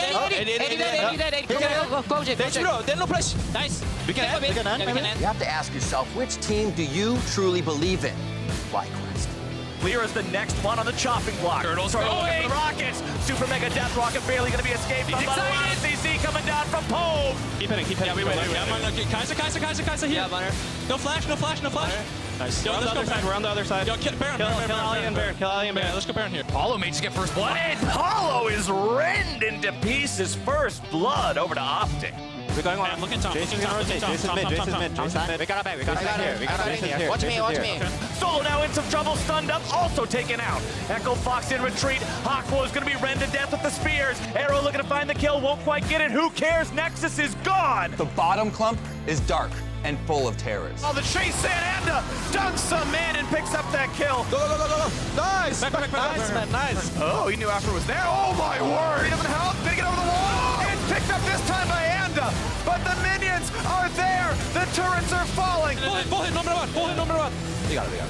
Go, Jay. There's no press. Nice. We can end. You have to ask yourself, which team do you truly believe in? FlyQuest. Lyra's the next one on the chopping block. Turtle's Turtle looking going. for the Rockets. Super Mega Death Rocket barely going to be escaped. He's excited. CC coming down from Poe. Keep hitting. Yeah, we win. Kaiser here. Yeah, Bunner. No flash. Nice. Yo, let's go Baron. We're on the other side. Yo, Baron. Kill Ali and Baron. Yeah, let's go Baron here. Paulo may just get first blood. And Paulo is rend into pieces. First blood over to OpTic. We're going on. Look at Tahm. Jayce is gonna rotate. Jayce is mid. Jayce is mid. We got it back. We got it here. Watch me. Solo now in some trouble, stunned up, also taken out. Echo Fox in retreat. Hakuho is going to be rend to death with the spears. Arrow looking to find the kill, won't quite get it. Who cares? Nexus is gone. The bottom clump is dark and full of terrors. Oh, the chase Anda dunks some in and picks up that kill. Go. Nice. Nice. Oh, he knew Afro was there. Oh, my word. He doesn't help. Did he get over the wall? It's picked up this time by Anda. But the minions are there. The turrets are falling. Full hit number one. We got it.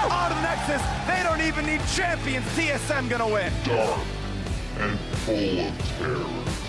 On to the Nexus. They don't even need champions. TSM gonna win. Dark and full of terror.